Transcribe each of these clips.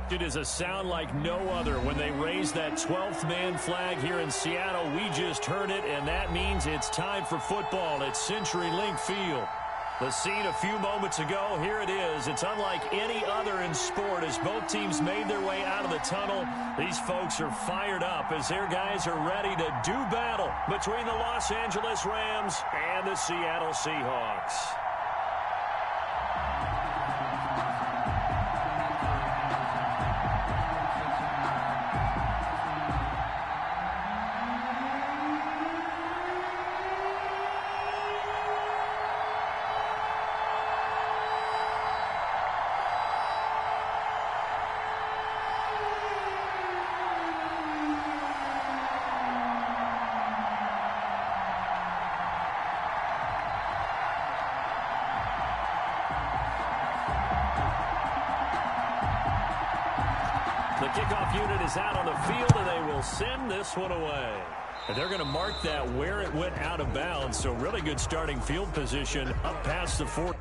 It is a sound like no other when they raise that 12th man flag here in Seattle. We just heard it, and that means it's time for football at CenturyLink Field. The scene a few moments ago, here it is. It's unlike any other in sport as both teams made their way out of the tunnel. These folks are fired up as their guys are ready to do battle between the Los Angeles Rams and the Seattle Seahawks. The kickoff unit is out on the field, and they will send this one away. And they're going to mark that where it went out of bounds, so really good starting field position up past the 40.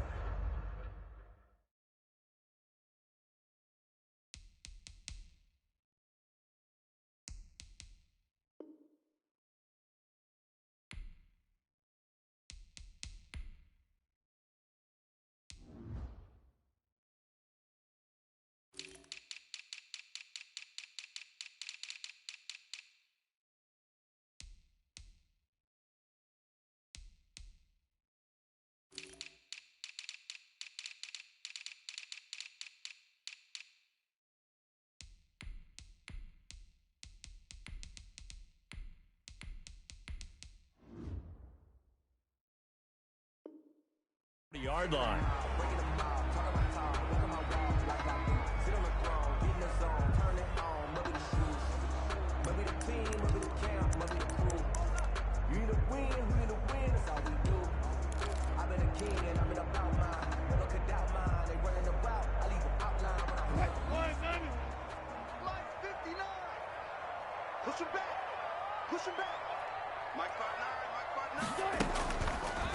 Yard line.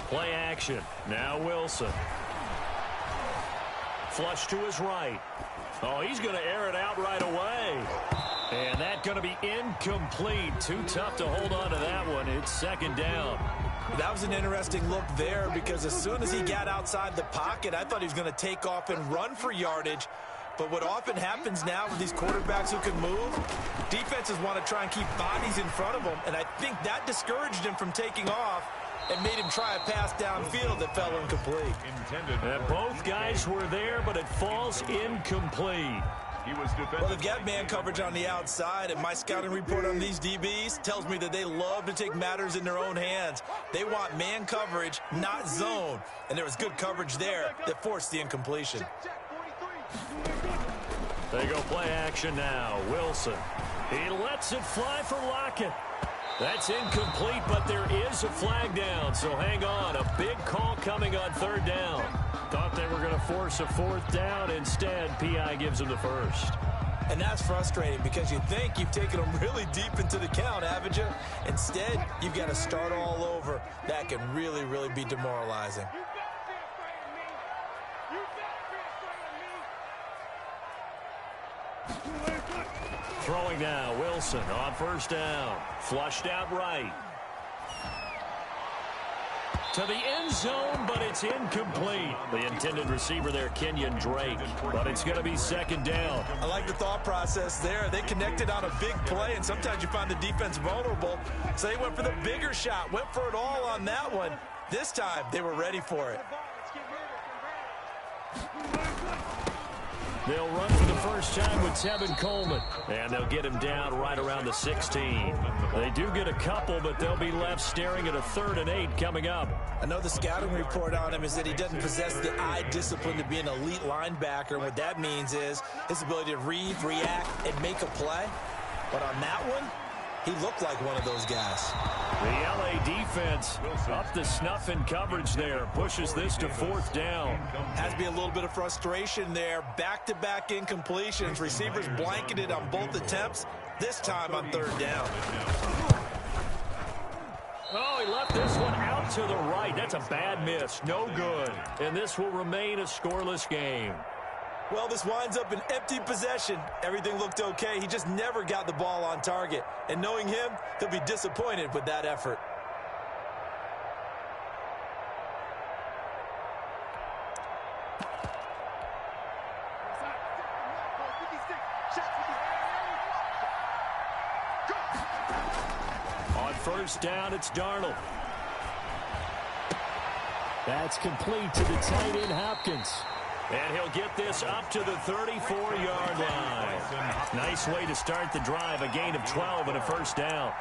Play action. Now Wilson. Flush to his right. Oh, he's going to air it out right away. And that's going to be incomplete. Too tough to hold on to that one. It's second down. That was an interesting look there because as soon as he got outside the pocket, I thought he was going to take off and run for yardage. But what often happens now with these quarterbacks who can move, defenses want to try and keep bodies in front of them. And I think that discouraged him from taking off and made him try a pass downfield that fell incomplete. And both guys were there, but it falls incomplete. Well, they've got man coverage on the outside, and my scouting report on these DBs tells me that they love to take matters in their own hands. They want man coverage, not zone. And there was good coverage there that forced the incompletion. They go play action now. Wilson. He lets it fly for Lockett. That's incomplete, but there is a flag down, so hang on. A big call coming on third down. Thought they were going to force a fourth down. Instead, P.I. gives them the first. And that's frustrating because you think you've taken them really deep into the count, haven't you? Instead, you've got to start all over. That can really, really be demoralizing. Throwing now, Wilson on first down. Flushed out right. To the end zone, but it's incomplete. The intended receiver there, Kenyon Drake. But it's going to be second down. I like the thought process there. They connected on a big play, and sometimes you find the defense vulnerable. So they went for the bigger shot, went for it all on that one. This time, they were ready for it. They'll run for the first time with Tevin Coleman. And they'll get him down right around the 16. They do get a couple, but they'll be left staring at a 3rd and 8 coming up. I know the scouting report on him is that he doesn't possess the eye discipline to be an elite linebacker. And what that means is his ability to read, react, and make a play. But on that one, he looked like one of those guys. The LA defense up the snuff in coverage there. Pushes this to 4th down. Has to be a little bit of frustration there. Back-to-back incompletions. Receivers blanketed on both attempts. This time on 3rd down. Oh, he left this one out to the right. That's a bad miss. No good. And this will remain a scoreless game. Well, this winds up an empty possession. Everything looked okay. He just never got the ball on target. And knowing him, he'll be disappointed with that effort. On first down, it's Darnold. That's complete to the tight end, Hopkins. And he'll get this up to the 34-yard line. Nice way to start the drive, a gain of 12 and a first down.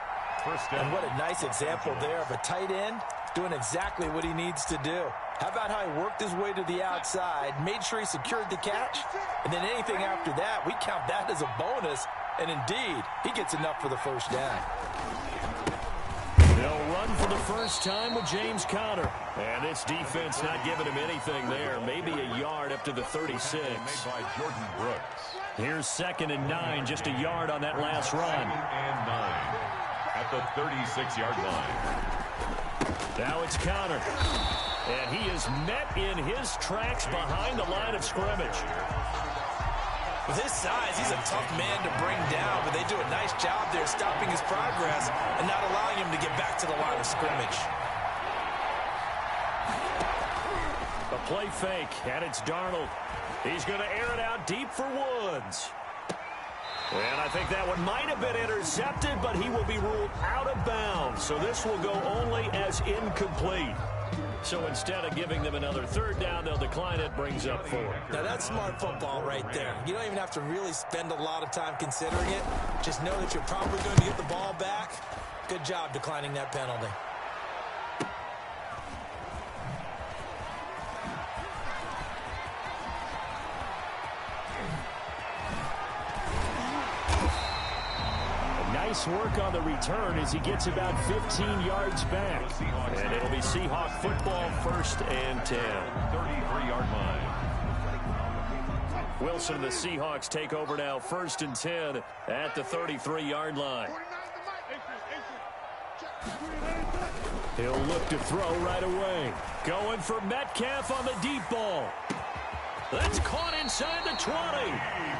And what a nice example there of a tight end doing exactly what he needs to do. How about how he worked his way to the outside, made sure he secured the catch, and then anything after that, we count that as a bonus. And indeed, he gets enough for the first down. They'll run for the first time with James Conner. And this defense not giving him anything there. Maybe a yard up to the 36. By Jordan Brooks. Here's 2nd and 9, just a yard on that last run. 2nd and 9 at the 36-yard line. Now it's Conner. And he is met in his tracks behind the line of scrimmage. With his size, he's a tough man to bring down, but they do a nice job there stopping his progress and not allowing him to get back to the line of scrimmage. A play fake, and it's Darnold. He's going to air it out deep for Woods. And I think that one might have been intercepted, but he will be ruled out of bounds. So this will go only as incomplete. So instead of giving them another third down, they'll decline it, brings up 4. Now that's smart football right there. You don't even have to really spend a lot of time considering it. Just know that you're probably going to get the ball back. Good job declining that penalty. Nice work on the return as he gets about 15 yards back. And it'll be Seahawk football, 1st and 10. 33-yard line. Wilson and the Seahawks take over now, 1st and 10 at the 33-yard line. He'll look to throw right away. Going for Metcalf on the deep ball. That's caught inside the 20.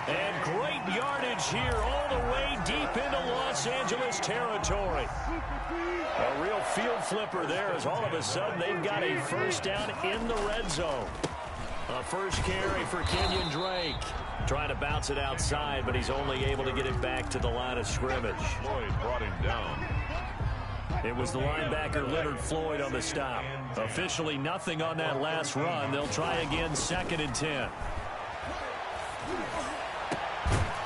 And great yardage here all the way deep into Los Angeles territory. A real field flipper there as all of a sudden they've got a first down in the red zone. A first carry for Kenyon Drake. Trying to bounce it outside, but he's only able to get it back to the line of scrimmage. Floyd brought him down. It was the linebacker Leonard Floyd on the stop. Officially nothing on that last run. They'll try again, 2nd and 10.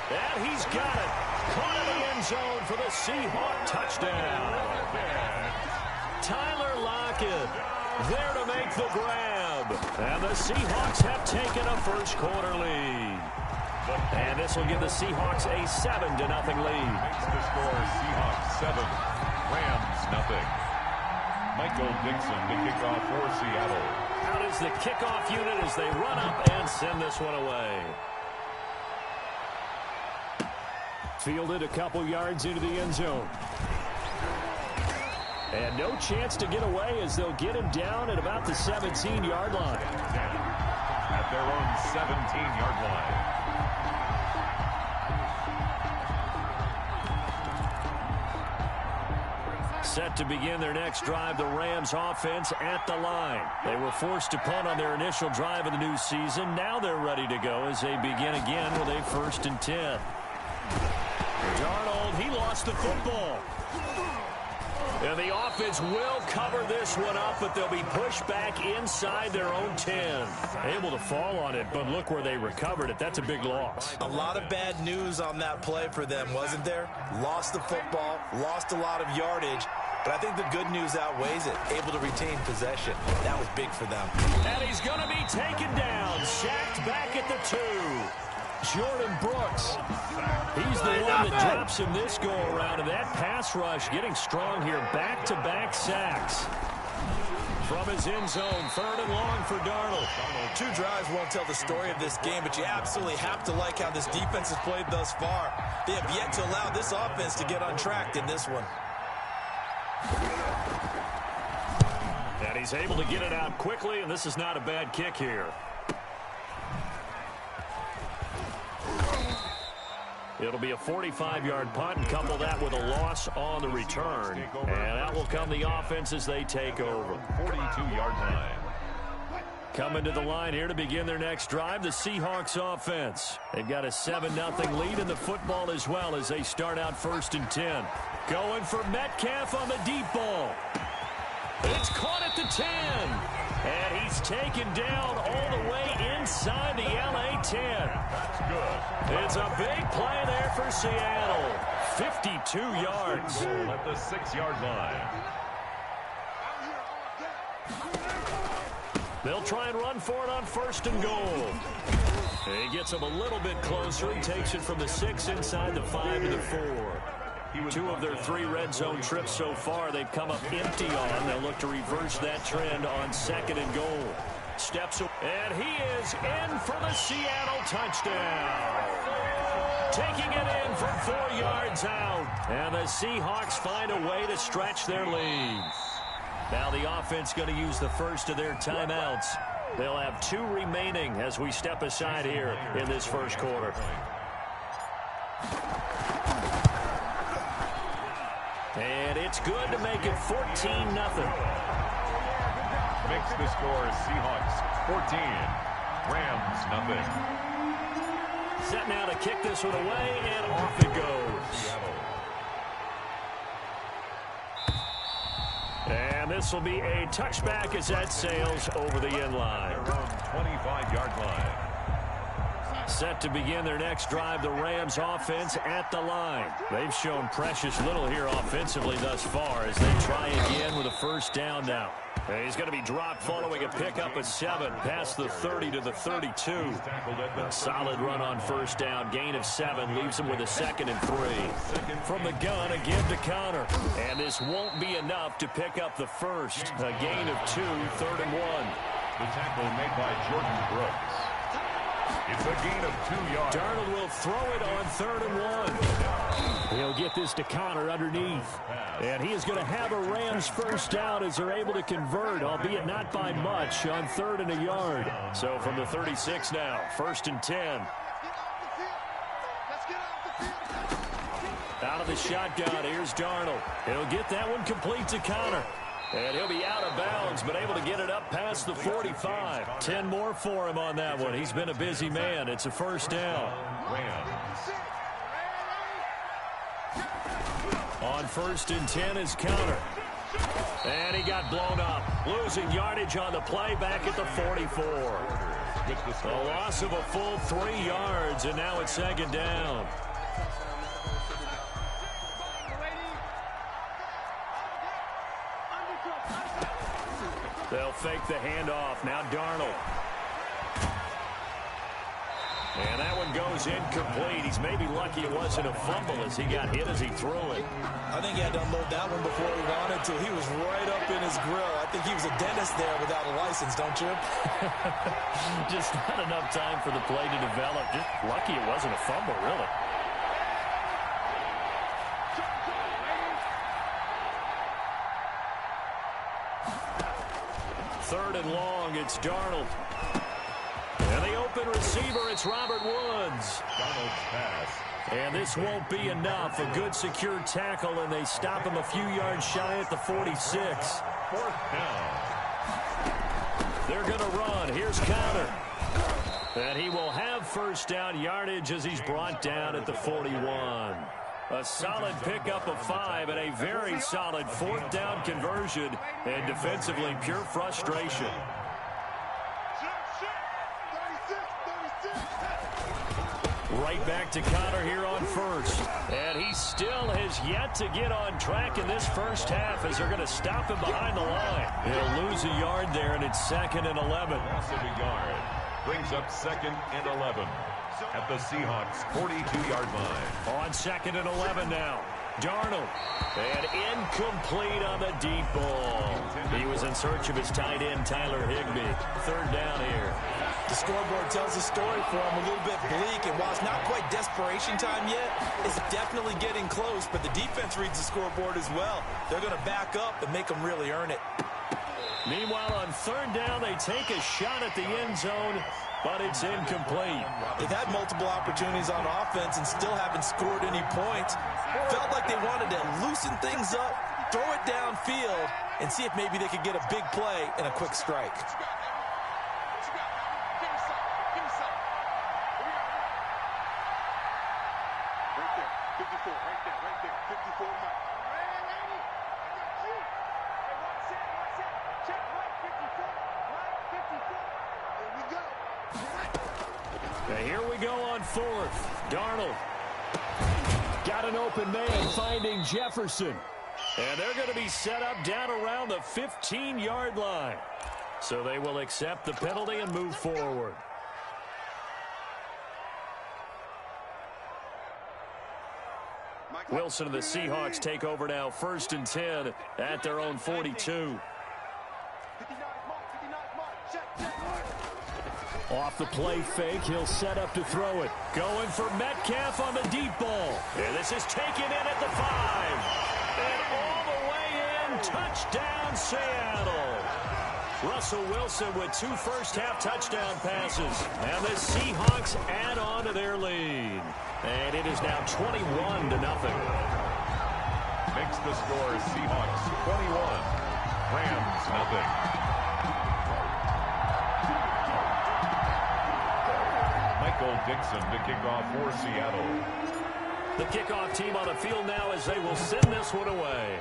And he's got it. Caught in the end zone for the Seahawk touchdown. Tyler Lockett there to make the grab. And the Seahawks have taken a first quarter lead. And this will give the Seahawks a 7-0 lead. Makes the score Seahawks 7, Rams 0. Michael Dixon to kick off for Seattle. Out is the kickoff unit as they run up and send this one away. Fielded a couple yards into the end zone. And no chance to get away as they'll get him down at about the 17-yard line. At their own 17-yard line. Set to begin their next drive, the Rams offense at the line. They were forced to punt on their initial drive of the new season. Now they're ready to go as they begin again with a 1st and 10. Darnold, he lost the football. And the offense will cover this one up, but they'll be pushed back inside their own 10. Able to fall on it, but look where they recovered it. That's a big loss. A lot of bad news on that play for them, wasn't there? Lost the football, lost a lot of yardage, but I think the good news outweighs it. Able to retain possession. That was big for them. And he's going to be taken down, sacked back at the 2. Jordan Brooks. He's the one that drops him this go-around, and that pass rush getting strong here. Back-to-back sacks. From his end zone, 3rd and long for Darnold. 2 drives won't tell the story of this game, but you absolutely have to like how this defense has played thus far. They have yet to allow this offense to get untracked in this one. And he's able to get it out quickly, and this is not a bad kick here. It'll be a 45-yard punt, and couple that with a loss on the return. And out will come the offense as they take over. 42-yard line. Coming to the line here to begin their next drive, the Seahawks offense. They've got a 7-0 lead in the football as well as they start out 1st and 10. Going for Metcalf on the deep ball. It's caught at the 10. And he's taken down all the way inside the LA 10. That's good. It's a big play there for Seattle. 52 yards. At the 6-yard line. They'll try and run for it on 1st and goal. He gets him a little bit closer. He takes it from the 6 inside the 5 to the 4. 2 of their 3 red zone trips so far they've come up empty on. They'll look to reverse that trend on 2nd and goal. Steps away, and he is in for the Seattle touchdown. Taking it in from 4 yards out. And the Seahawks find a way to stretch their lead. Now the offense going to use the first of their timeouts. They'll have 2 remaining as we step aside here in this first quarter. And it's good to make it 14-0. Makes the score Seahawks 14. Rams nothing. Set now to kick this one away, and off it goes. And this will be a touchback as that sails over the end line. 25-yard line. Set to begin their next drive, the Rams offense at the line. They've shown precious little here offensively thus far as they try again with a 1st down now. And he's going to be dropped following a pickup of 7 past the 30 to the 32. A solid run on 1st down, gain of 7, leaves him with a 2nd and 3. From the gun, again to Connor. And this won't be enough to pick up the 1st. A gain of 2, 3rd and 1. The tackle made by Jordan Brooks. It's a gain of 2 yards. Darnold will throw it on 3rd and 1. He'll get this to Connor underneath. And he is going to have a Rams 1st down as they're able to convert, albeit not by much, on 3rd and a yard. So from the 36 now, 1st and 10. Out of the shotgun, here's Darnold. He'll get that one complete to Connor. And he'll be out of bounds, but able to get it up past the 45. 10 more for him on that one. He's been a busy man. It's a 1st down. On 1st and 10 is Connor. And he got blown up. Losing yardage on the play back at the 44. A loss of a full 3 yards, and now it's 2nd down. They'll fake the handoff. Now Darnold. And that one goes incomplete. He's maybe lucky it wasn't a fumble as he got hit as he threw it. I think he had to unload that one before he wanted to. He was right up in his grill. I think he was a dentist there without a license, don't you? Just not enough time for the play to develop. Just lucky it wasn't a fumble, really. Third and long, it's Darnold. And the open receiver, it's Robert Woods. Darnold's pass. And this won't be enough. A good secure tackle, and they stop him a few yards shy at the 46. 4th down. They're going to run. Here's Connor. And he will have 1st down yardage as he's brought down at the 41. A solid pickup of 5 and a very solid 4th down conversion, and defensively pure frustration. Right back to Connor here on 1st. And he still has yet to get on track in this 1st half as they're going to stop him behind the line. He'll lose a yard there, and it's 2nd and 11. Loss of a yard. Brings up 2nd and 11. At the Seahawks 42-yard line. On 2nd and 11 now. Darnold. And incomplete on the deep ball. He was in search of his tight end, Tyler Higbee. 3rd down here. The scoreboard tells the story for him, a little bit bleak, and while it's not quite desperation time yet, it's definitely getting close, but the defense reads the scoreboard as well. They're going to back up and make them really earn it. Meanwhile, on 3rd down, they take a shot at the end zone, but it's incomplete. They've had multiple opportunities on offense and still haven't scored any points. Felt like they wanted to loosen things up, throw it downfield, and see if maybe they could get a big play and a quick strike. Here we go on fourth. Darnold got an open man, finding Jefferson. And they're going to be set up down around the 15-yard line. So they will accept the penalty and move forward. Wilson and the Seahawks take over now, 1st and 10 at their own 42. Off the play fake, he'll set up to throw it. Going for Metcalf on the deep ball. And this is taken in at the 5. And all the way in, touchdown Seattle. Russell Wilson with 2 first-half touchdown passes. And the Seahawks add on to their lead. And it is now 21-0. Makes the score Seahawks 21, Rams nothing. Dixon to kick off for Seattle. The kickoff team on the field now as they will send this one away.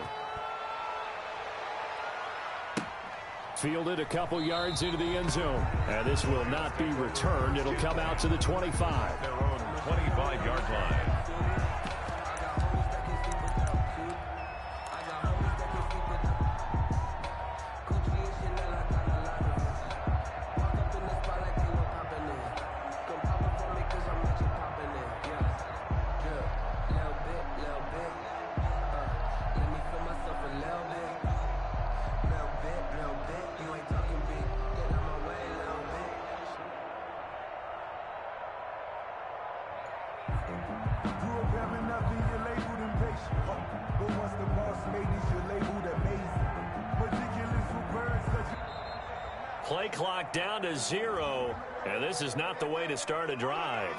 Fielded a couple yards into the end zone. And this will not be returned. It'll come out to the 25. Their own 25-yard line. Play clock down to 0, and this is not the way to start a drive.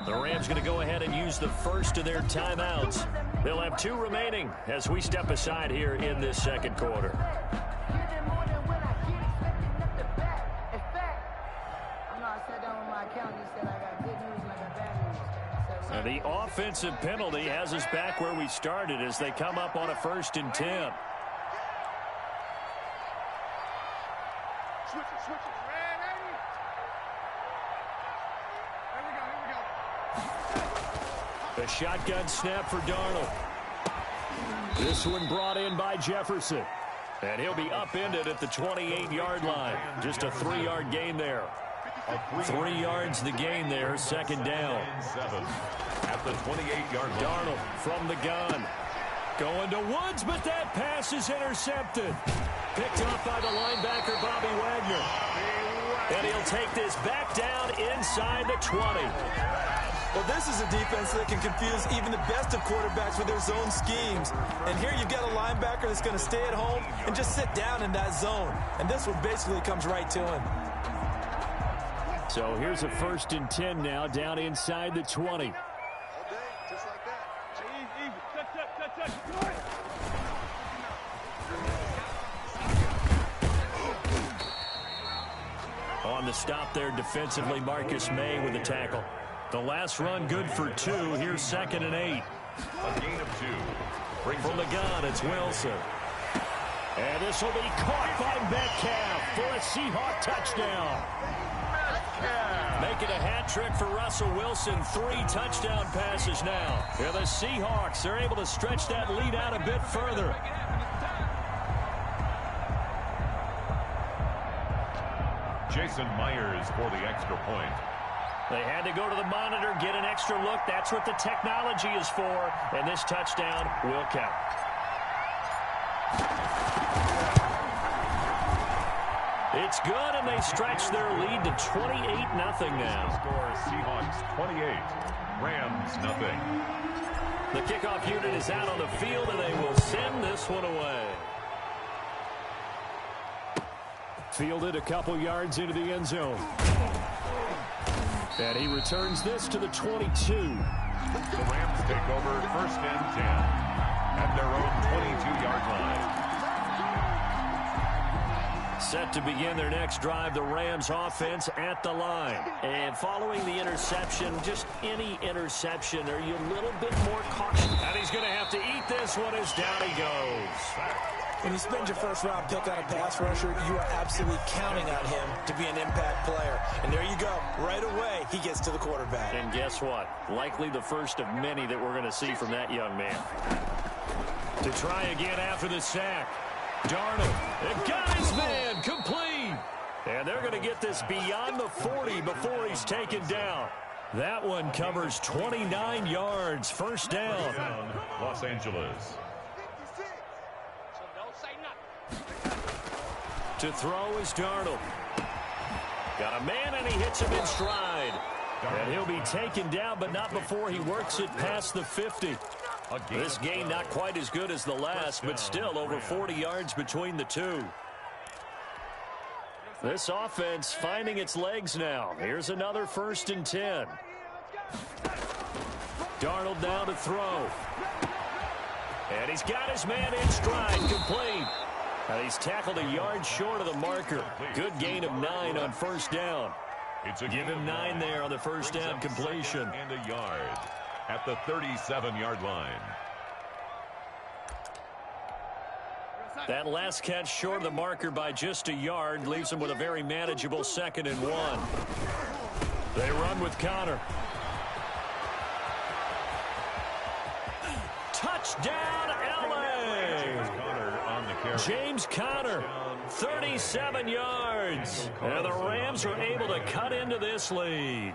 The Rams going to go ahead and use the first of their timeouts. They'll have 2 remaining as we step aside here in this second quarter. And the offensive penalty has us back where we started as they come up on a 1st and 10. The shotgun snap for Darnold. This one brought in by Jefferson. And he'll be upended at the 28-yard line. Just a 3-yard gain there. 3 yards the gain there, 2nd down. At the 28-yard line. Darnold from the gun. Going to Woods, but that pass is intercepted. Picked off by the linebacker, Bobby Wagner. And he'll take this back down inside the 20. Well, this is a defense that can confuse even the best of quarterbacks with their zone schemes. And here you've got a linebacker that's going to stay at home and just sit down in that zone. And this one basically comes right to him. So here's a 1st and 10 now, down inside the 20. On the stop there defensively, Marcus May with the tackle. The last run good for 2. Here's 2nd and 8. A gain of 2. From the gun, it's Wilson. And this will be caught by Metcalf for a Seahawk touchdown. Making a hat trick for Russell Wilson. 3 touchdown passes now. Yeah, the Seahawks are able to stretch that lead out a bit further. Jason Myers for the extra point. They had to go to the monitor, get an extra look. That's what the technology is for. And this touchdown will count. It's good, and they stretch their lead to 28-0 now. Score Seahawks 28, Rams 0. The kickoff unit is out on the field, and they will send this one away. Fielded a couple yards into the end zone. And he returns this to the 22. The Rams take over 1st and 10 at their own 22-yard line. Set to begin their next drive, the Rams offense at the line. And following the interception, just any interception, are you a little bit more cautious? And he's going to have to eat this one as down he goes. When you spend your 1st-round pick on a pass rusher, you are absolutely counting on him to be an impact player. And there you go. Right away, he gets to the quarterback. And guess what? Likely the first of many that we're going to see from that young man. To try again after the sack. Darnold, it got his man, complete. And they're going to get this beyond the 40 before he's taken down. That one covers 29 yards, 1st down. Los Angeles. To throw is Darnold. Got a man, and he hits him in stride. And he'll be taken down, but not before he works it past the 50. This game not quite as good as the last, but still over 40 yards between the two. This offense finding its legs now. Here's another 1st and 10. Darnold now to throw. And he's got his man in stride, complete. And he's tackled a yard short of the marker. Good gain of 9 on 1st down. Give him 9 there on the 1st down completion. And a yard at the 37-yard line. That last catch short of the marker by just a yard leaves him with a very manageable 2nd and 1. They run with Connor. Touchdown, LA! James Conner, 37 yards. And the Rams are able to cut into this lead.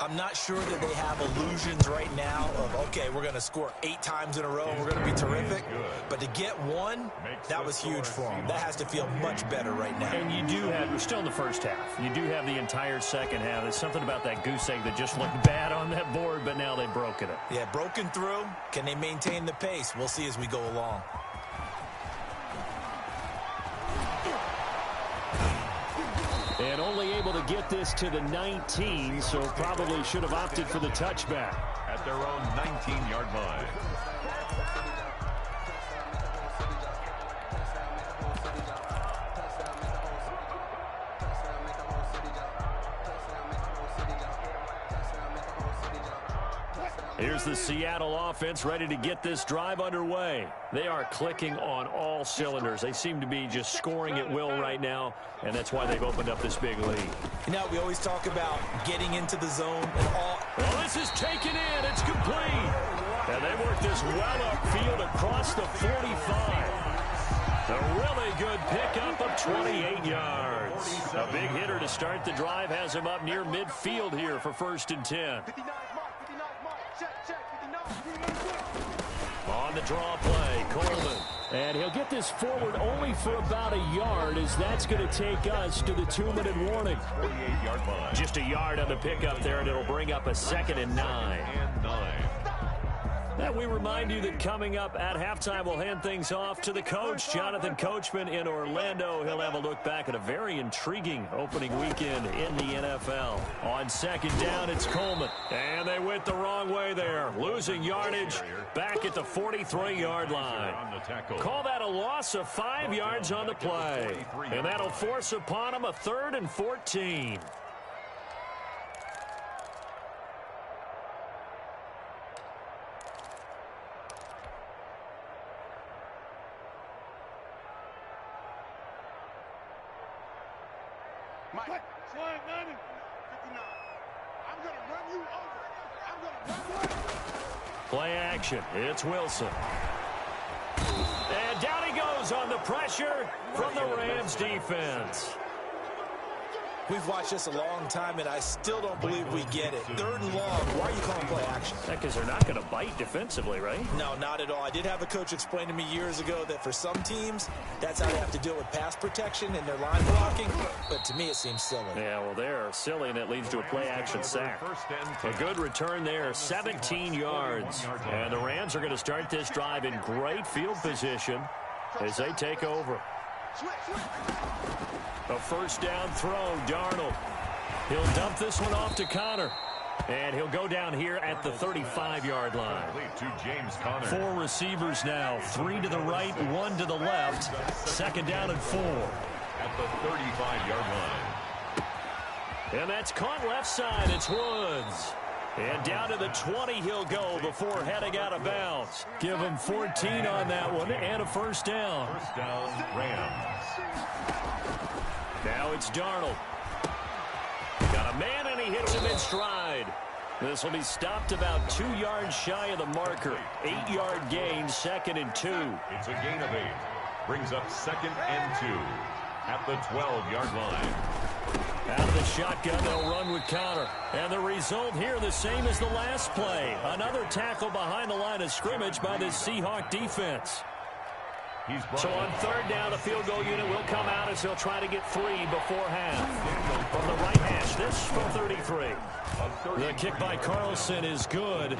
I'm not sure that they have illusions right now of, okay, we're going to score 8 times in a row. We're going to be terrific. But to get 1, that was huge for them. That has to feel much better right now. And you do have, we're still in the 1st half. You do have the entire 2nd half. There's something about that goose egg that just looked bad on that board, but now they've broken it. Yeah, broken through. Can they maintain the pace? We'll see as we go along. And only able to get this to the 19, so probably should have opted for the touchback. At their own 19-yard line. Here's the Seattle offense ready to get this drive underway. They are clicking on all cylinders. They seem to be just scoring at will right now, and that's why they've opened up this big lead. You know, we always talk about getting into the zone and all. Well, this is taken in. It's complete. And they work this well upfield across the 45. A really good pickup of 28 yards. A big hitter to start the drive has him up near midfield here for 1st and 10. On the draw play, Coleman. And he'll get this forward only for about a yard, as that's going to take us to the 2-minute warning. 48-yard line. Just a yard on the pickup there, and it'll bring up a 2nd and 9. And we remind you that coming up at halftime, we'll hand things off to the coach, Jonathan Coachman in Orlando. He'll have a look back at a very intriguing opening weekend in the NFL. On second down, it's Coleman. And they went the wrong way there, losing yardage back at the 43-yard line. Call that a loss of 5 yards on the play. And that'll force upon him a 3rd and 14. Play action. It's Wilson. And down he goes on the pressure from the Rams defense. We've watched this a long time, and I still don't believe we get it. 3rd and long. Why are you calling play action? Because they're not going to bite defensively, right? No, not at all. I did have a coach explain to me years ago that for some teams, that's how they have to deal with pass protection and their line blocking. But to me, it seems silly. Yeah, well, they're silly, and it leads to a play-action sack. A good return there, 17 yards. And the Rams are going to start this drive in great field position as they take over. A first down throw, Darnold. He'll dump this one off to Connor. And he'll go down here at the 35-yard line. 4 receivers now, 3 to the right, 1 to the left. 2nd down and 4. At the 35-yard line. And that's caught left side. It's Woods. And down to the 20 he'll go before heading out of bounds. Give him 14 on that one and a first down. First down, Rams. Now it's Darnold. Got a man, and he hits him in stride. This will be stopped about 2 yards shy of the marker. 8-yard gain, 2nd and 2. It's a gain of 8. Brings up 2nd and 2 at the 12-yard line. Out of the shotgun, they'll run with Connor. And the result here, the same as the last play. Another tackle behind the line of scrimmage by the Seahawks defense. So on 3rd down, the field goal unit will come out as they'll try to get 3 before half. From the right hash, this from 33. The kick by Carlson is good.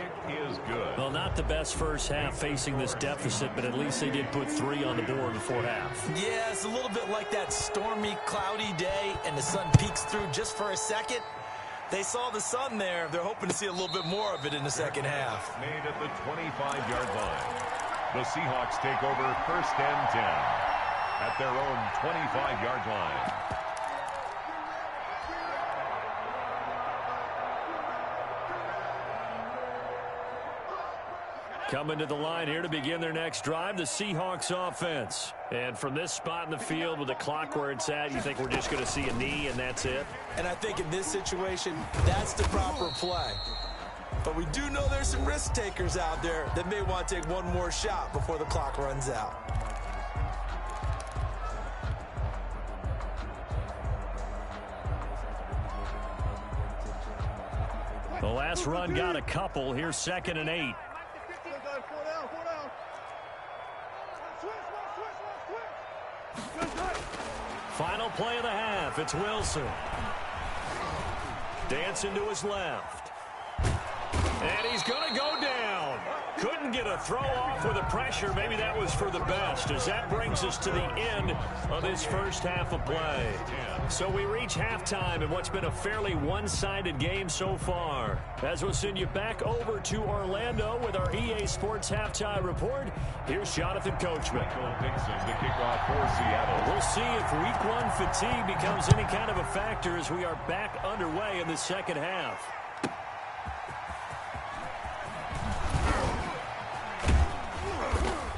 Well, not the best first half facing this deficit, but at least they did put 3 on the board before half. Yeah, it's a little bit like that stormy, cloudy day, and the sun peeks through just for a second. They saw the sun there. They're hoping to see a little bit more of it in the second half. Made at the 25-yard line. The Seahawks take over 1st and 10 at their own 25-yard line. Coming to the line here to begin their next drive, the Seahawks offense. And from this spot in the field with the clock where it's at, you think we're just going to see a knee and that's it? And I think in this situation, that's the proper play. But we do know there's some risk takers out there that may want to take one more shot before the clock runs out. The last run got a couple. Here's 2nd and 8. Final play of the half. It's Wilson. Dancing to his left. And he's going to go down. Couldn't get a throw off with the pressure. Maybe that was for the best, as that brings us to the end of this first half of play. So we reach halftime in what's been a fairly one-sided game so far. As we'll send you back over to Orlando with our EA Sports Halftime Report, here's Jonathan Coachman. Dixon to kick off for Seattle. We'll see if Week 1 fatigue becomes any kind of a factor as we are back underway in the second half.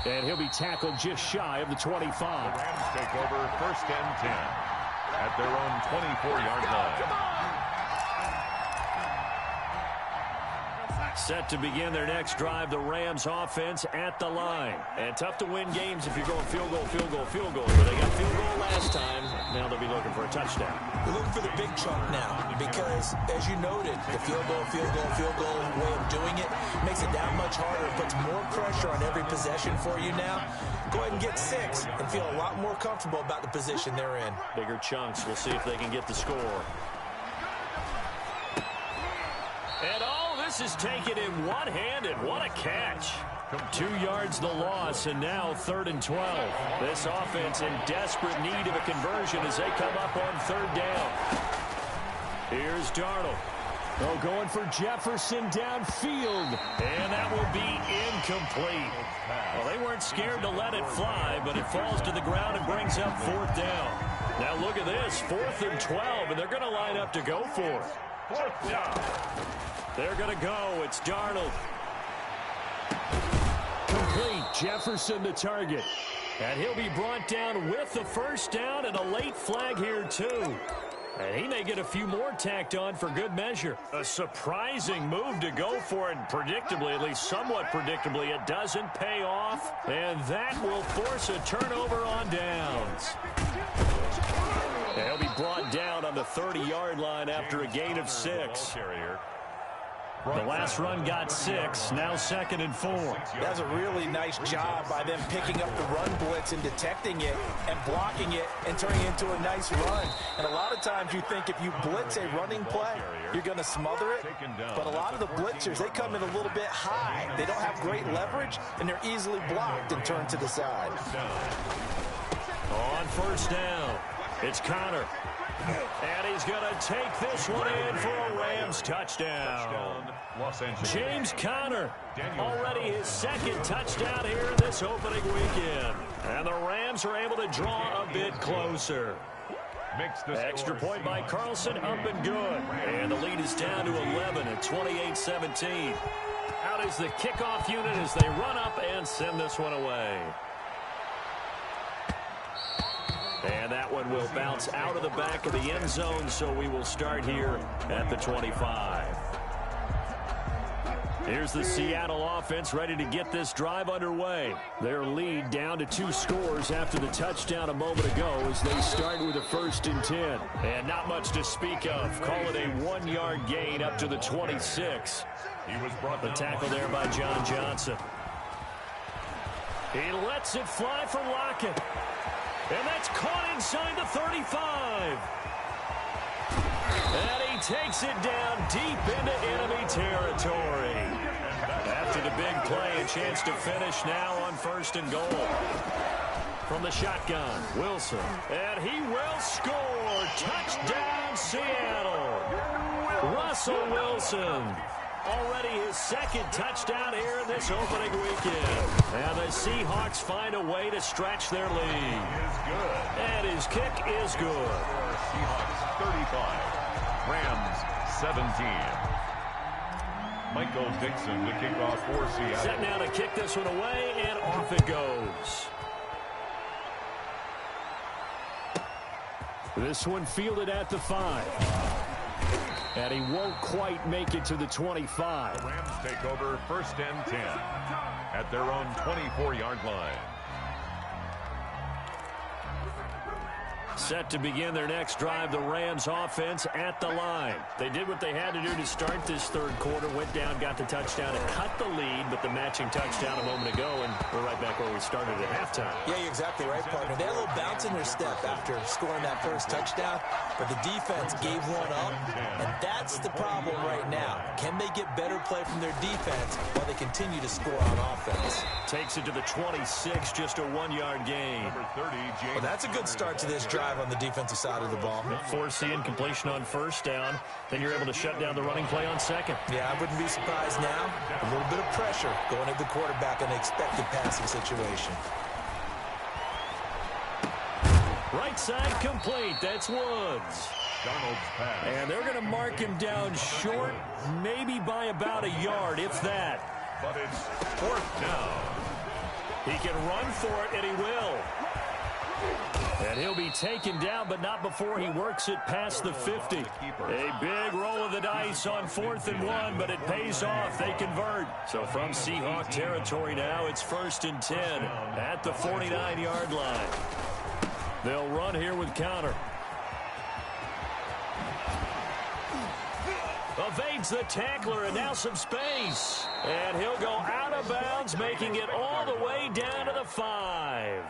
And he'll be tackled just shy of the 25. The Rams take over 1st and 10 at their own 24-yard line. Set to begin their next drive, the Rams offense at the line. And tough to win games if you're going field goal, field goal, field goal. But they got field goal last time. Now they'll be looking for a touchdown. We're looking for the big chunk now because, as you noted, the field goal way of doing it makes it that much harder. Puts more pressure on every possession for you now. Go ahead and get 6 and feel a lot more comfortable about the position they're in. Bigger chunks. We'll see if they can get the score. And this is taken in one-handed. What a catch. 2 yards the loss, and now 3rd and 12. This offense in desperate need of a conversion as they come up on 3rd down. Here's Darnold. Oh, going for Jefferson downfield, and that will be incomplete. Well, they weren't scared to let it fly, but it falls to the ground and brings up 4th down. Now look at this, 4th and 12, and they're going to line up to go for it. 4th down. They're going to go. It's Darnold. Complete. Jefferson the target. And he'll be brought down with the 1st down and a late flag here, too. And he may get a few more tacked on for good measure. A surprising move to go for it, and predictably, at least somewhat predictably, it doesn't pay off. And that will force a turnover on downs. And he'll be brought down on the 30-yard line after a gain of 6. The last run got 6, now 2nd and 4. That's a really nice job by them picking up the run blitz and detecting it and blocking it and turning it into a nice run. And a lot of times you think if you blitz a running play, you're going to smother it. But a lot of the blitzers, they come in a little bit high. They don't have great leverage, and they're easily blocked and turned to the side. On 1st down, it's Connor. And he's going to take this one in for a Rams touchdown. James Conner, already his 2nd touchdown here this opening weekend. And the Rams are able to draw a bit closer. Extra point by Carlson, up and good. And the lead is down to 11 at 28-17. Out is the kickoff unit as they run up and send this one away. And that one will bounce out of the back of the end zone, so we will start here at the 25. Here's the Seattle offense ready to get this drive underway. Their lead down to 2 scores after the touchdown a moment ago as they start with a 1st and 10. And not much to speak of. Call it a 1-yard gain up to the 26. The tackle there by John Johnson. He lets it fly for Lockett. And that's caught inside the 35. And he takes it down deep into enemy territory. After the big play, a chance to finish now on 1st and goal. From the shotgun, Wilson. And he will score. Touchdown, Seattle. Russell Wilson. Already his 2nd touchdown here in this opening weekend. And the Seahawks find a way to stretch their lead. And his kick is good. Seahawks 35, Rams 17. Michael Dixon to kick off for Seattle. Set now to kick this one away, and off it goes. This one fielded at the 5. And he won't quite make it to the 25. The Rams take over 1st and 10 at their own 24-yard line. Set to begin their next drive, the Rams offense at the line. They did what they had to do to start this 3rd quarter, went down, got the touchdown, and cut the lead, but the matching touchdown a moment ago, and we're right back where we started at halftime. Yeah, you're exactly right, partner. They had a little bounce in their step after scoring that 1st touchdown, but the defense gave one up, and that's the problem right now. Can they get better play from their defense while they continue to score on offense? Takes it to the 26, just a 1-yard gain. Number 30, Well, that's a good start to this drive on the defensive side of the ball. Forcing incompletion on 1st down. Then you're able to shut down the running play on 2nd. Yeah, I wouldn't be surprised now. A little bit of pressure going at the quarterback in an expected passing situation. Right side complete. That's Woods. Donald's pass. And they're going to mark him down short, maybe by about a yard, if that. But it's 4th down. He can run for it, and he will. And he'll be taken down, but not before he works it past the 50. A big roll of the dice on 4th and 1, but it pays off. They convert. So from Seahawk territory now, it's 1st and 10 at the 49-yard line. They'll run here with Conner. Evades the tackler, and now some space. And he'll go out of bounds, making it all the way down to the 5.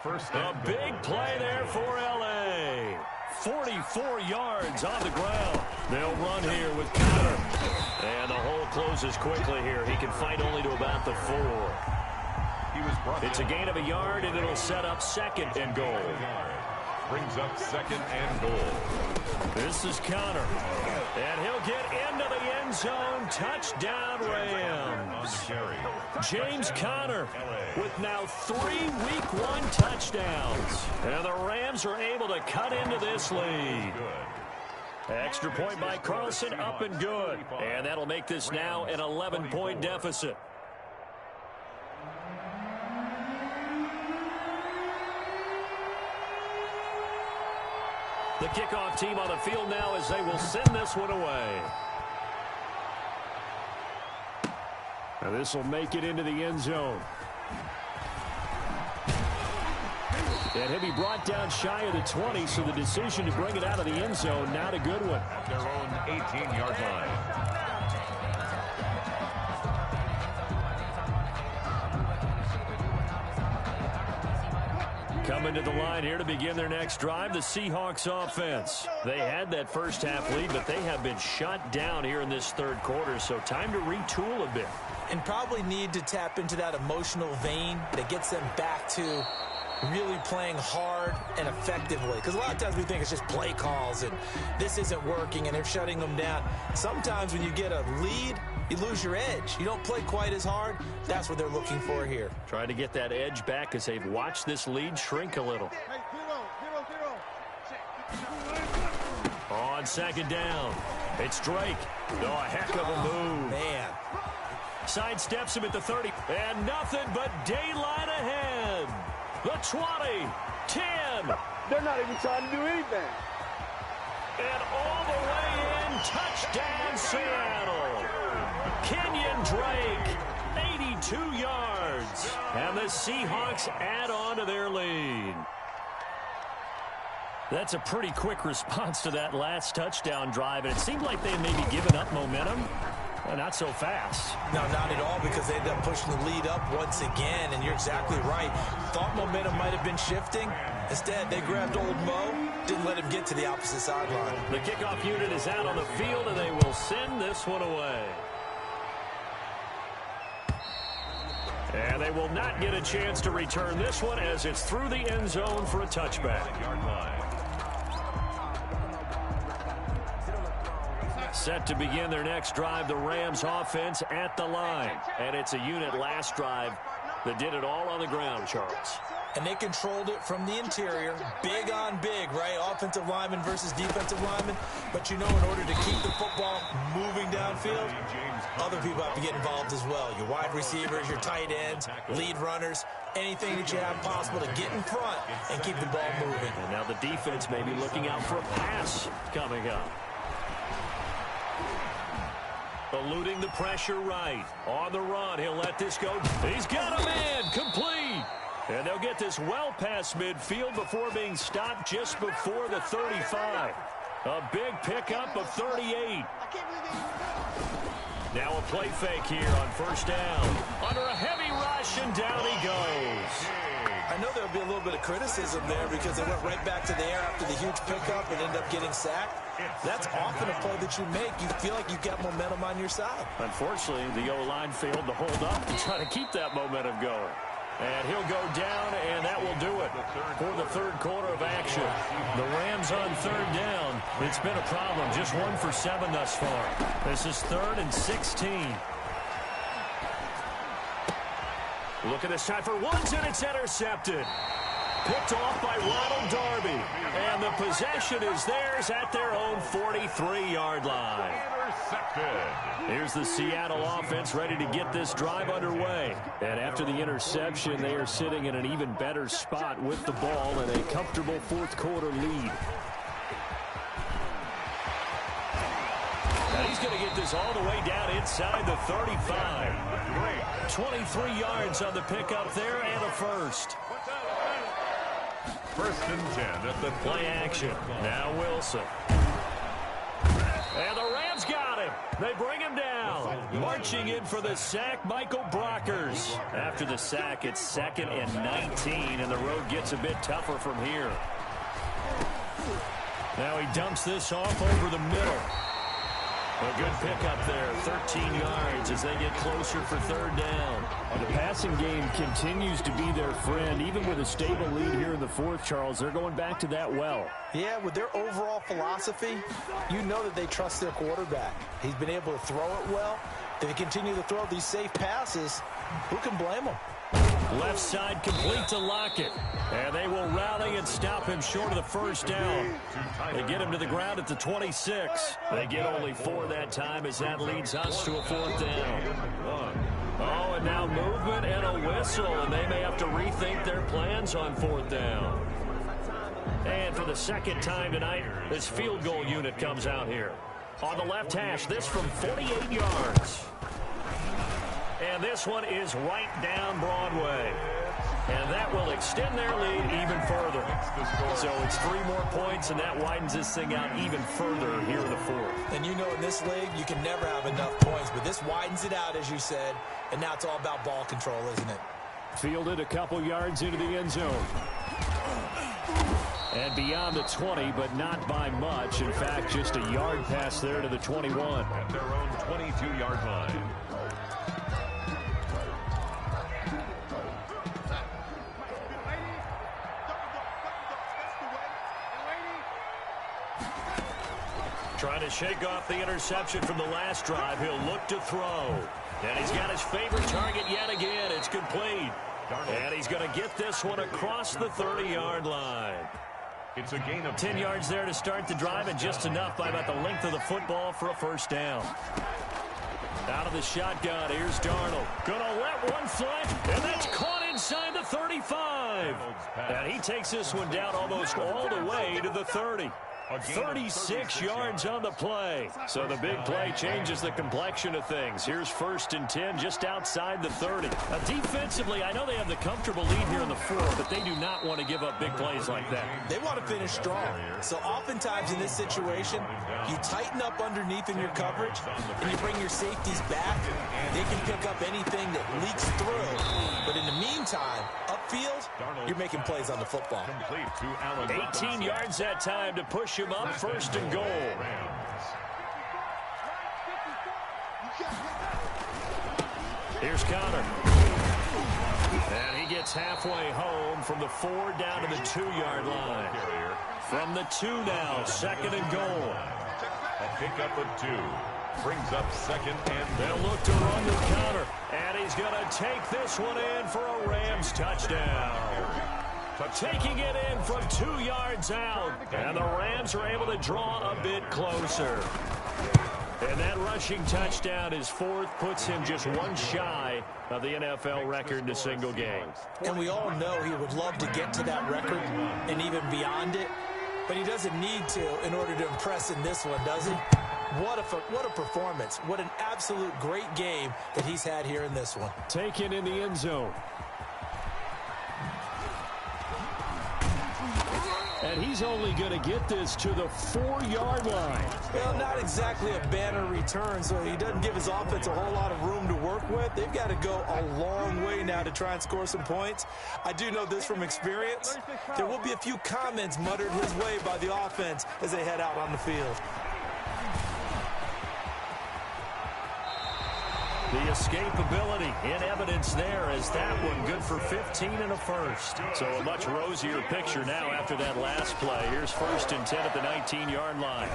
First A and big goal. play there for L.A. 44 yards on the ground. They'll run here with Connor. And the hole closes quickly here. He can fight only to about the 4. He was brought It's a gain of a yard, and it'll set up second and goal. Brings up second and goal. This is Connor. And he'll get into the end zone. Touchdown, Rams. James Conner with now 3 Week 1 touchdowns. And the Rams are able to cut into this lead. Extra point by Carlson, up and good. And that'll make this now an 11-point deficit. The kickoff team on the field now as they will send this one away. Now this will make it into the end zone. And he'll be brought down shy of the 20, so the decision to bring it out of the end zone, not a good one. Their own 18-yard line. Coming to the line here to begin their next drive, the Seahawks offense. They had that first half lead, but they have been shut down here in this third quarter, so time to retool a bit. And probably need to tap into that emotional vein that gets them back to really playing hard and effectively. Because a lot of times we think it's just play calls and this isn't working and they're shutting them down. Sometimes when you get a lead, you lose your edge. You don't play quite as hard. That's what they're looking for here. Trying to get that edge back as they've watched this lead shrink a little. On second down, it's Drake. Oh, a heck of a move. Man. Sidesteps him at the 30. And nothing but daylight ahead. The 20, 10. They're not even trying to do anything. And all the way in, touchdown Seattle. Kenyon Drake, 82 yards. And the Seahawks add on to their lead. That's a pretty quick response to that last touchdown drive. And it seemed like they maybe given up momentum. Well, not so fast. No, not at all, because they ended up pushing the lead up once again, and you're exactly right. Thought momentum might have been shifting. Instead, they grabbed old Mo, didn't let him get to the opposite sideline. The kickoff unit is out on the field, and they will send this one away. And they will not get a chance to return this one as it's through the end zone for a touchback. Set to begin their next drive, the Rams offense at the line. And it's a unit last drive that did it all on the ground, Charles. And they controlled it from the interior. Big on big, right? Offensive lineman versus defensive lineman. But you know, in order to keep the football moving downfield, other people have to get involved as well. Your wide receivers, your tight ends, lead runners, anything that you have possible to get in front and keep the ball moving. And now the defense may be looking out for a pass coming up. Eluding the pressure right. On the run, he'll let this go. He's got a man, complete. And they'll get this well past midfield before being stopped just before the 35. A big pickup of 38. Now a play fake here on first down. Under a heavy rush, and down he goes. I know there'll be a little bit of criticism there because they went right back to the air after the huge pickup and ended up getting sacked. That's often a play that you make. You feel like you've got momentum on your side. Unfortunately, the O-line failed to hold up to try to keep that momentum going. And he'll go down, and that will do it for the third quarter of action. The Rams on third down. It's been a problem. Just 1 for 7 thus far. This is 3rd and 16. Look at this time for Woods, and it's intercepted. Picked off by Ronald Darby. And the possession is theirs at their own 43-yard line. Here's the Seattle offense ready to get this drive underway. And after the interception, they are sitting in an even better spot with the ball and a comfortable fourth quarter lead. And he's going to get this all the way down inside the 35. 23 yards on the pickup there and a first. 1st and 10 at the Play action. Now Wilson. And the Rams got him. They bring him down. Marching in for the sack, Michael Brockers. After the sack, it's 2nd and 19, and the road gets a bit tougher from here. Now he dumps this off over the middle. A good pickup there, 13 yards as they get closer for 3rd down. The passing game continues to be their friend. Even with a stable lead here in the 4th, Charles, they're going back to that well. Yeah, with their overall philosophy, you know that they trust their quarterback. He's been able to throw it well. If they continue to throw these safe passes, who can blame them? Left side complete to Lockett. And they will rally and stop him short of the 1st down. They get him to the ground at the 26. They get only 4 that time as that leads us to a 4th down. Oh, and now movement and a whistle, and they may have to rethink their plans on 4th down. And for the 2nd time tonight, this field goal unit comes out here. On the left hash, this from 48 yards. And this one is right down Broadway. And that will extend their lead even further. So it's 3 more points, and that widens this thing out even further here in the 4th. And you know in this league, you can never have enough points, but this widens it out, as you said, and now it's all about ball control, isn't it? Fielded a couple yards into the end zone. And beyond the 20, but not by much. In fact, just a yard pass there to the 21. At their own 22-yard line. Trying to shake off the interception from the last drive. He'll look to throw. And he's got his favorite target yet again. It's complete. And he's going to get this one across the 30-yard line. It's a gain of 10 yards there to start the drive, and just enough by about the length of the football for a 1st down. Out of the shotgun, here's Darnold. Gonna let one fly, and that's caught inside the 35. And he takes this one down almost all the way to the 30. 36 yards on the play. So the big play changes the complexion of things. Here's 1st and 10 just outside the 30. Now defensively, I know they have the comfortable lead here in the 4th, but they do not want to give up big plays like that. They want to finish strong. So oftentimes in this situation, you tighten up underneath in your coverage, and you bring your safeties back. They can pick up anything that leaks through. But in the meantime, upfield, you're making plays on the football. 18 yards that time to push him up, 1st and goal. Here's Connor. And he gets halfway home from the 4 down to the 2-yard line. From the 2 now, 2nd and goal. A pickup of 2. Brings up 2nd and they'll look to run with Connor. And he's going to take this one in for a Rams touchdown. Taking it in from 2 yards out. And the Rams are able to draw a bit closer. And that rushing touchdown, his 4th, puts him just 1 shy of the NFL record in a single game. And we all know he would love to get to that record and even beyond it. But he doesn't need to in order to impress in this one, does he? What a performance. What an absolute great game that he's had here in this one. Taken in the end zone. And he's only going to get this to the 4-yard line. Well, not exactly a banner return, so he doesn't give his offense a whole lot of room to work with. They've got to go a long way now to try and score some points. I do know this from experience. There will be a few comments muttered his way by the offense as they head out on the field. The escapability in evidence there as that one good for 15 and a 1st. So a much rosier picture now after that last play. Here's 1st and 10 at the 19-yard line.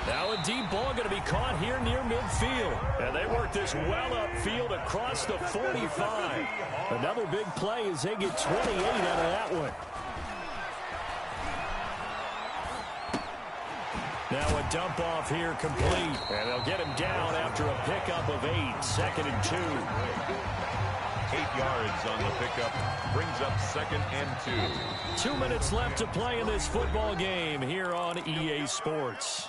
Now a deep ball going to be caught here near midfield. And they work this well upfield across the 45. Another big play as they get 28 out of that one. Now a dump off here complete. And they'll get him down after a pickup of 8. 2nd and 2. 8 yards on the pickup. Brings up 2nd and 2. 2 minutes left to play in this football game here on EA Sports.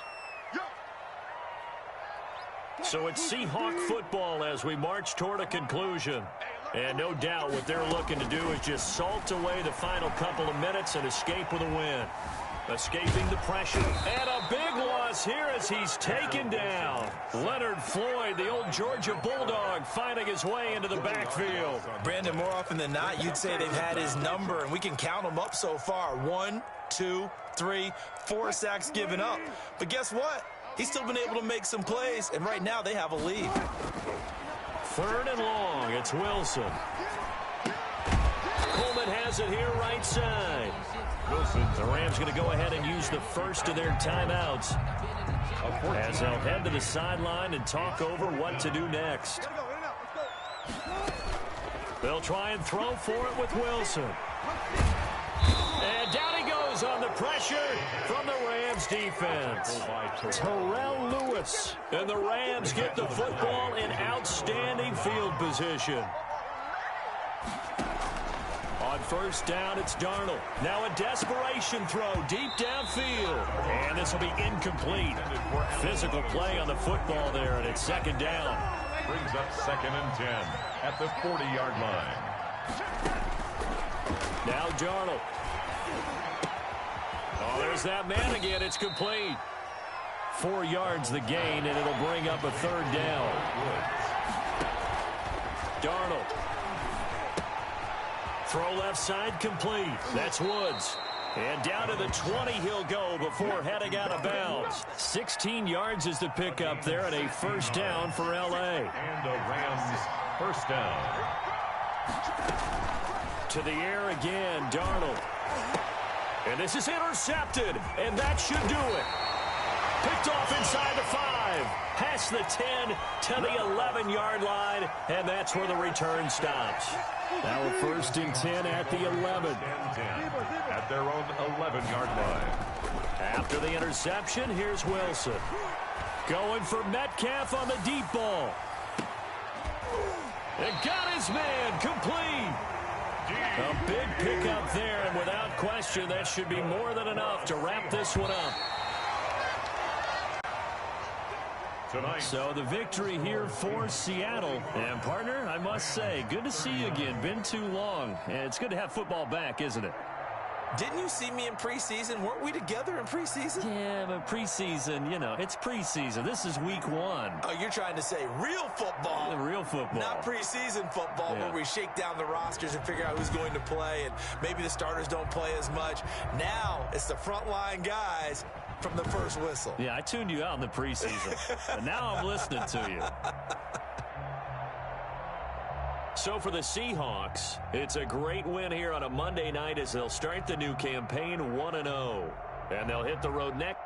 So it's Seahawk football as we march toward a conclusion. And no doubt what they're looking to do is just salt away the final couple of minutes and escape with a win. Escaping the pressure. And a big loss here as he's taken down. Leonard Floyd, the old Georgia Bulldog, finding his way into the backfield. Brandon, more often than not, you'd say they've had his number, and we can count them up so far. 1, 2, 3, 4 sacks given up. But guess what? He's still been able to make some plays, and right now they have a lead. 3rd and long. It's Wilson. Coleman has it here right side. The Rams going to go ahead and use the first of their timeouts as they'll head to the sideline and talk over what to do next. They'll try and throw for it with Wilson. And down he goes on the pressure from the Rams defense. Terrell Lewis. And the Rams get the football in outstanding field position. On 1st down, it's Darnold. Now a desperation throw deep downfield. And this will be incomplete. Physical play on the football there, and it's 2nd down. Brings up 2nd and 10 at the 40-yard line. Now Darnold. Oh, there's that man again. It's complete. 4 yards the gain, and it'll bring up a 3rd down. Darnold. Throw left side complete. That's Woods. And down to the 20 he'll go before heading out of bounds. 16 yards is the pickup there, and a 1st down for L.A. And a Rams 1st down. To the air again, Darnold. And this is intercepted, and that should do it. Picked off inside the 5, past the 10 to the 11-yard line, and that's where the return stops. Now a 1st and 10 at the 11. At their own 11-yard line. After the interception, here's Wilson. Going for Metcalf on the deep ball. And got his man complete. A big pickup there, and without question, that should be more than enough to wrap this one up. Tonight. So the victory here for Seattle. And, partner, I must say, good to see you again. Been too long. And it's good to have football back, isn't it? Didn't you see me in preseason? Weren't we together in preseason? Yeah, but preseason, you know, it's preseason. This is week 1. Oh, you're trying to say real football. Real football. Not preseason football where we shake down the rosters and figure out who's going to play, and maybe the starters don't play as much. Now it's the frontline guys from the first whistle. Yeah, I tuned you out in the preseason, but now I'm listening to you. So for the Seahawks, it's a great win here on a Monday night as they'll start the new campaign 1-0. And they'll hit the road next.